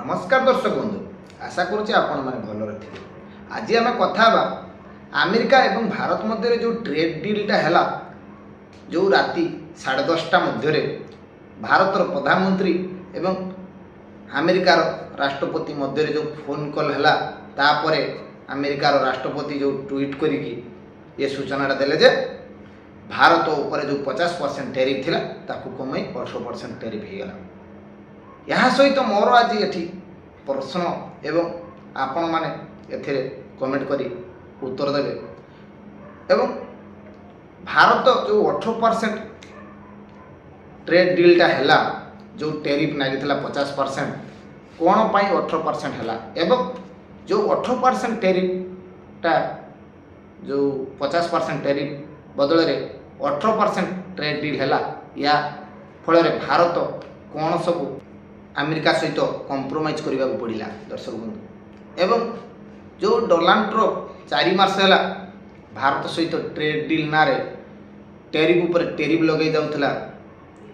नमस्कार दर्शक बंधु आशा करुच्चे आपण मैंने भल थे। आज आम कथा अमेरिका एवं भारत मध्य जो ट्रेड डीलटा है जो राति 10:30 मध्य भारतर प्रधानमंत्री एवं अमेरिकार राष्ट्रपति मध्य जो फोन कॉल है तापर अमेरिकार राष्ट्रपति जो ट्वीट करिकी ये सूचना देले जे भारत उपर जो 50% टैरिफ थिला ताकू कमई 18% टैरिफ हो गला। यहाँ सहित मोर आज ये प्रश्न एवं आपण माने एथिरे कमेंट करी उत्तर देवे एवं भारत जो 18% ट्रेड डीलटा है जो टैरिफ नागी 50% कौन पाई 18% है एवं जो 18% टैरिफटा जो 50% टैरिफ बदल रे 18% ट्रेड डील है या फल भारत कौन सब अमेरिका सहित कंप्रोमाइज करने को पड़ा दर्शक बंधु एवं जो डोनाल्ड ट्रम्प 4 मास है भारत सहित ट्रेड डील ना टैरिफ उपर टैरिफ लगे जाऊला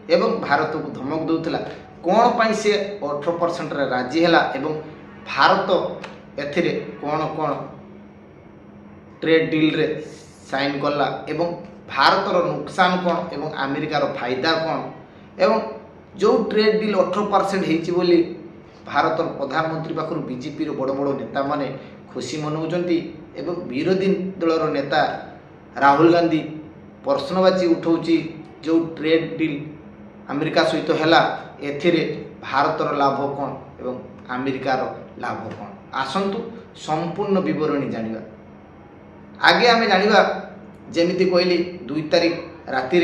एवं भारत को धमक दूसरा कौन पाई से 18% रे राजी है एवं भारत एथिरे कौन कौन ट्रेड डील रे साइन कला एवं भारतर नुकसान कौन एवं अमेरिकार फायदा कौन एवं जो ट्रेड डील 18% होती बोली भारतर प्रधानमंत्री पाखर बीजेपी बड़ बड़ नेता माने खुशी मनाउछंती एवं विरोधी दलर नेता राहुल गांधी प्रश्नबाची उठाउची जो ट्रेड डील अमेरिका सहित है एथिरे भारतर लाभ कौन एवं अमेरिकार लाभ कौन आसंतु संपूर्ण विवरणी जानिबा। आगे आमे जानिबा जेमिति कहली 2 तारिख राति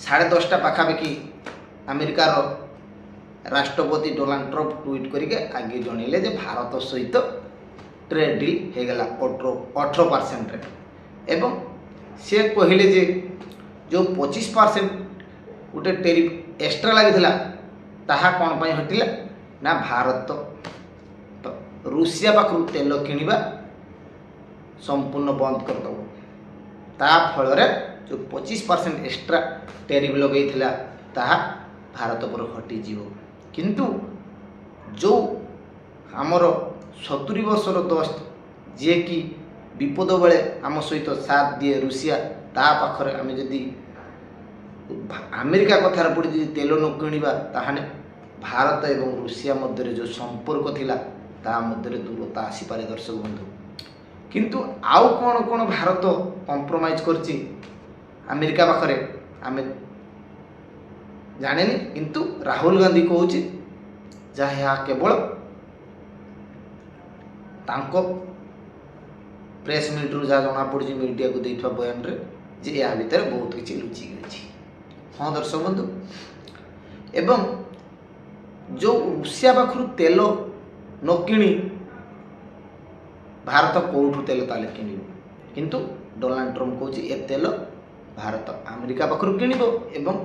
10:30 पाखापाखि अमेरिकार राष्ट्रपति डोनाल्ड ट्रम्प ट्वीट करके आगे जनइले जे भारत सहित ट्रेड डील हो गला 18% रे एवं से कहले जे जो 25% गोटे टैरिफ एक्स्ट्रा लगी ताहा कौन पाई हटिला ना भारत तो रूसिया पाखु तेल किनिबा संपूर्ण बंद करदब ता फल जो 25% एक्स्ट्रा टैरिफ लगे ताहा भारत पर हटिजी किंतु जो आमर 70 वर्षर दोस्त जे कि विपद बेले आम सहित साथ दिए रूसिया ता पाखरे आम जदि अमेरिका कथार पड़ी जी तेल न किणवा ताहने भारत एवं रूसिया मध्य जो संपर्क थिला ता मध्य दूरता आसीपारे दर्शक बंधु। किंतु आउ कौन कौन भारत कंप्रोमाइज करछि अमेरिका पाखरे आमे जाने किंतु राहुल गांधी कहूँ जहाँ केवल तांको प्रेस मीट रू जहाँ जना पड़ी मीडिया को देथवा बयान रे जे या भीतर बहुत किसी लुचि गई। हाँ दर्शक बंधु एवं जो रूसिया पाखु तेल न किणी भारत कौटू तेल ताले किण किंतु डोनाल्ड ट्रम्प कहूँ ए तेल भारत अमेरिका पाखु किणव एवं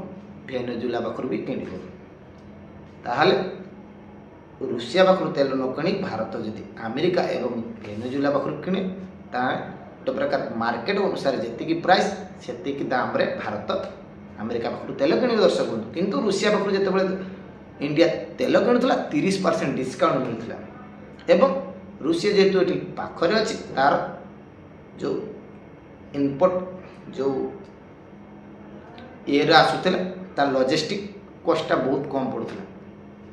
वेनेजुला पाखु भी किणव ताहले रूसिया पाखु तेल न किणी भारत जदि अमेरिका एवं वेनेजुला पाखु किणे गोटे प्रकार मार्केट अनुसार जी प्राइस से दाम रे भारत अमेरिका पाखु तेल किण दर्शक बंधु। किंतु रूसिया पाखु जिते इंडिया तेल किणुला 30% डिस्काउंट मिलता एवं रूसिया जेहेतु ये पाखरे अच्छी तार जो इनपुट जो ये आसूला तार लॉजिस्टिक कॉस्टा बहुत कम पड़ता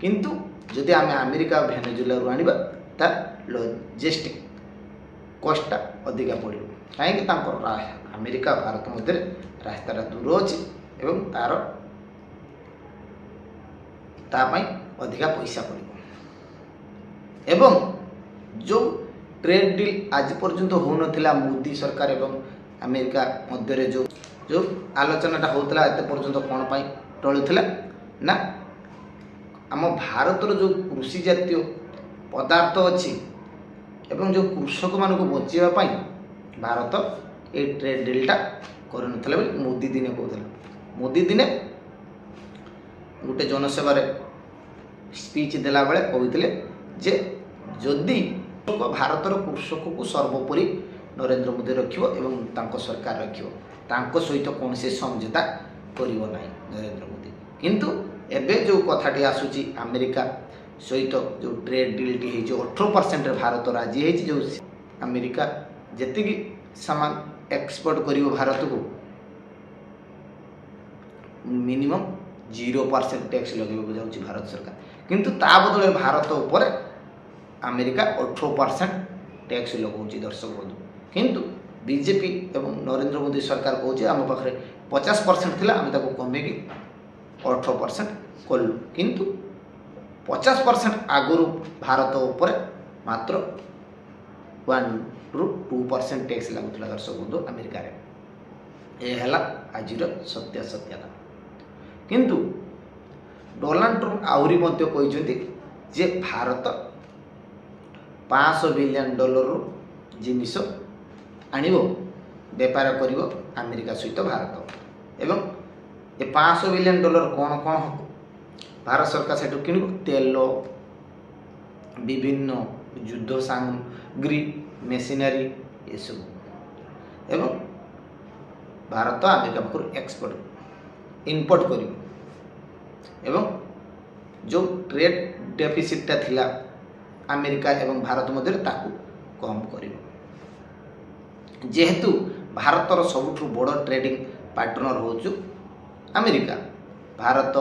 किंतु जदि आम अमेरिका वेनेजुला रू आनिबा तार लॉजिस्टिक कॉस्टा अधिका पड़ो कहीं अमेरिका भारत मध्य रास्ता दूर अच्छी एवं तार तापाई अधिका पैसा पड़ो एवं जो ट्रेड डील आज पर्यंत हो नथिला मोदी सरकार एवं अमेरिका मध्य जो आलोचनाटा होता एत पर्यंत कौन पाई टलुला ना आम भारतर जो कृषि जातीय पदार्थ अच्छी एवं जो कृषक मान बचाई भारत ये ट्रेड डीलटा कर मोदी दिने कहते मोदी दिने गोटे जनसेवार स्पीच देला बेले कहते जे जदि भारतर कृषक को सर्वोपरि नरेंद्र मोदी रखिबो एवं तांको सरकार रखिबो तांको सहित कौन से समझौता करिवो नाही नरेंद्र मोदी किंतु एबे जो कथाटी आसुची अमेरिका सहित जो ट्रेड डील टी 18% भारत राजी है जो अमेरिका जी सामान एक्सपोर्ट कर भारत को मिनिमम 0% टैक्स लगे जाऊँगी भारत सरकार किंतु ता बदले भारत उपर अमेरिका 18% टैक्स लगाऊँगी दर्शक बंधु किंतु बीजेपी एवं नरेंद्र मोदी सरकार कहे आम पाखे 50% थी आम कमेकी 18% कलु किंतु 50% आगु भारत उपर मात्र 1 ରୁ 2% टैक्स लगुला दर्शक बंधु अमेरिका यह आज सत्यता किंतु डोनाल्ड ट्रम्प आहरी कहते जे भारत $500 बिलियन जिनिस आणिबो बेपार करिवो अमेरिका सहित भारत एवं ये $500 बिलियन कौन कौन हम भारत सरकार से किण तेल विभिन्न युद्ध सामग्री मेसिनरी ये सब एवं भारत अमेरिका पाखर एक्सपोर्ट इनपोर्ट कर एवं जो ट्रेड डेफिसिटा थिला अमेरिका एवं भारत मध्य ताकू कम कर जेहेतु भारतर सबुठ बड़ ट्रेडिंग पार्टनर हो अमेरिका भारत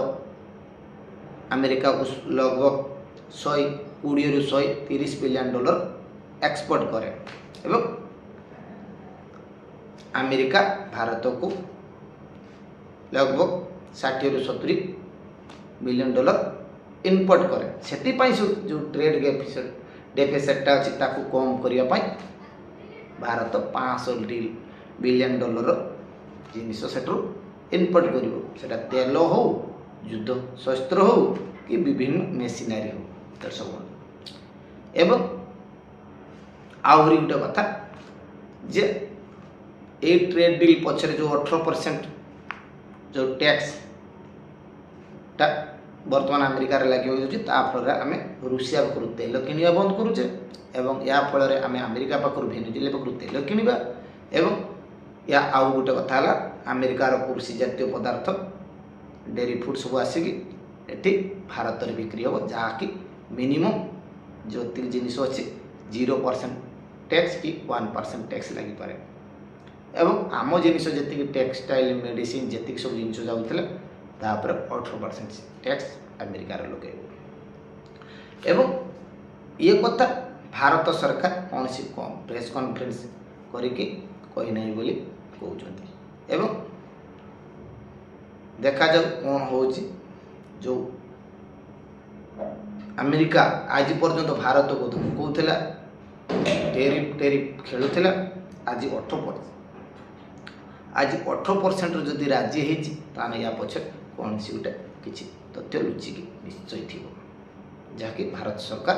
अमेरिका को लगभग 120 ରୁ 130 बिलियन डॉलर एक्सपोर्ट करे एवं अमेरिका भारत को लगभग 60 ରୁ 70 बिलियन डॉलर इनपोर्ट करे से जो ट्रेड डेफिसिटा अच्छी ताकू कम करने भारत $500 बिलियन जिनिस सेठू इनपोर्ट कर तेल हो युद्ध शस्त्र हो कि विभिन्न मेसिनरी हो दर्शक एवं आहरी गोटे कथा जे ए ट्रेड डील पछरे जो 18% जो टैक्स टा बर्तमान अमेरिका लगे फल आम रूसिया पाखु तेल किणवा बंद करुचे एवं या फल आम अमेरिका पाखु भेनेजुएला पाखु तेल किणवा एवं या आउ गोटे कथा है अमेरिकार कृषि जातीय पदार्थ डेरी फूड सब आसिक एटी भारत में बिक्री हम जहाँकि मिनिमम जो जिनिस अच्छे 0% टैक्स कि 1% टैक्स लगिपे एवं आम जिनिस जी टेक्सटाइल मेडिसिन जी सब जिन जाऊला तापर 18% टैक्स अमेरिकार लगे एवं ये कथा भारत सरकार कौन सी प्रेस कॉन्फ्रेंस करके कहना बोली कहते एवं देखा जाऊ कौन हो जो अमेरिका आज पर्यंत भारत को धमकाउला टेरिफ टेरिफ खेलुला आज 18% जदि राजी होने या पछे कौन सी गोटे किसी तथ्य लुचिकी निश्चय थी जहाँकि भारत सरकार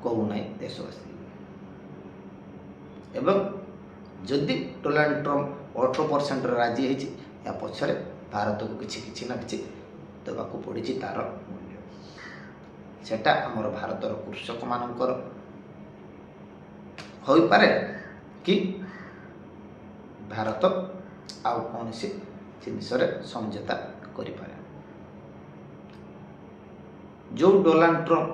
कहूना देशवासी एवं जदि डोनाल्ड ट्रम्प 18% राजी या पछरे भारत को किसी ना कि देवाक पड़ी तार मूल्य सेटा आमर भारतर कृषक मानकर हो पारे कि भारत आउ कौन सी जिनिस समझौता करें जो डोनाल्ड ट्रम्प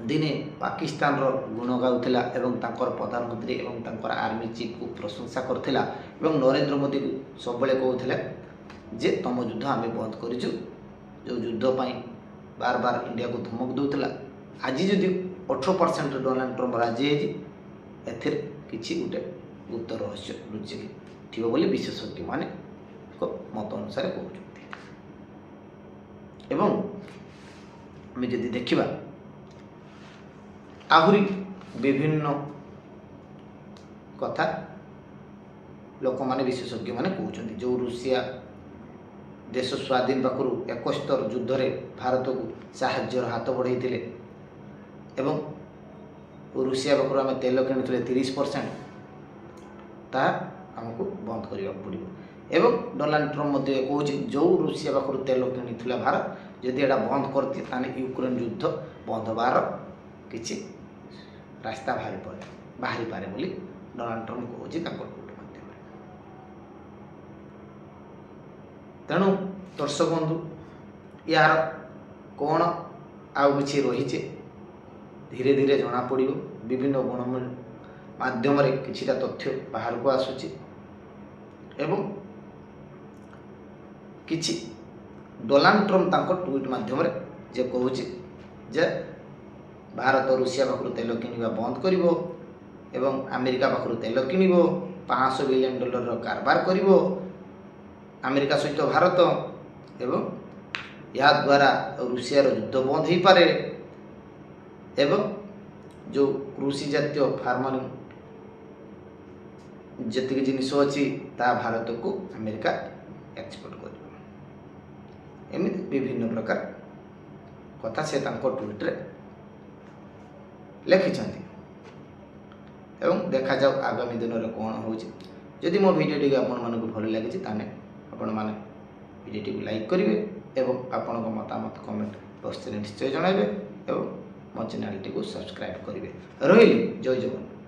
दिने पाकिस्तान गुण गाउला एवं तांकर प्रधानमंत्री एवं तांकर आर्मी चीफ को प्रशंसा करथिला एवं नरेंद्र मोदी को सब कहते जे तुम युद्ध आम बंद कर जो युद्ध पाई बार बार इंडिया को धमक दूला आज जदि 18% डोनाल्ड ट्रम्प राजी है किसी गोटे गुप्त रहस्य लुचिकी थी बोली विशेषज्ञ माने मत अनुसार कहते एवं आम जदि देखा आहरी विभिन्न कथा लोक माने विशेषज्ञ माने कहते जो रूसिया देश स्वाधीन पाखु 71 युद्ध रे भारत को साहाय्यर हाथ बढ़ाई एवं रूसिया पाखु आम तेल किणुले 30% ता आमको बंद करने पड़ो एवं डोनाल्ड ट्रम्प कहते जो रूसिया पाखु तेल किणुला भारत जदि एटा बंद करती ताने यूक्रेन युद्ध बंद होबार किसी रास्ता बाहरी पारे बोली डोनाल्ड ट्रम्प कहते ट्वीट माध्यम तेणु दर्शक बंधु यार कौन ଆଉ କିଛି ରହିଛି ଧୀରେ ଧୀରେ ଜଣାପଡ଼ିବ। ବିଭିନ୍ନ ଗଣମାଧ୍ୟମରେ କିଛିଟା ତଥ୍ୟ ବାହାରକୁ ଆସୁଛି ଏବଂ କିଛି ଡୋନାଲ୍ଡ ଟ୍ରମ୍ପ ତାଙ୍କ ଟ୍ୱିଟ୍ ମାଧ୍ୟମରେ ଯେ କହୁଛି ଯେ ଭାରତ ରୁଷିଆ ପାଖରୁ ତେଲ କିଣିବା ବନ୍ଦ କରିବ ଏବଂ ଆମେରିକା ପାଖରୁ ତେଲ କିଣିବ, $500 ବିଲିୟନ କାରବାର କରିବ ଆମେରିକା ସହିତ ଭାରତ ଏବଂ ଏହାଦ୍ୱାରା ରୁଷିଆର ଯୁଦ୍ଧ ବନ୍ଦ ହୋଇପାରେ ଏବଂ ଯେଉଁ କୃଷି ଜାତୀୟ ଫାର୍ମିଂ ଯେତିକି ଜିନିଷ ଅଛି ତାହା ଭାରତକୁ ଆମେରିକା ଏକ୍ସପୋର୍ଟ କରିବ। ଏମିତି ବିଭିନ୍ନ ପ୍ରକାର କଥା ସେ ତାଙ୍କ ଟ୍ୱିଟ୍ରେ ଲେଖିଛନ୍ତି ଏବଂ ଦେଖାଯାଉ ଆଗାମୀ ଦିନରେ କ'ଣ ହେଉଛି। ଯଦି ମୋ ଭିଡ଼ିଓଟିକୁ ଆପଣମାନଙ୍କୁ ଭଲ ଲାଗିଛି ତାହେଲେ ଆପଣମାନେ ଭିଡ଼ିଓଟିକୁ ଲାଇକ୍ କରିବେ ଏବଂ ଆପଣଙ୍କ ମତାମତ କମେଣ୍ଟ ବକ୍ସରେ ନିଶ୍ଚୟ ଜଣାଇବେ ଏବଂ ମୋ ଚ୍ୟାନେଲଟିକୁ ସବସ୍କ୍ରାଇବ୍ କରିବେ। ରହିଲି, ଜୟ ଜଗନ୍ନାଥ।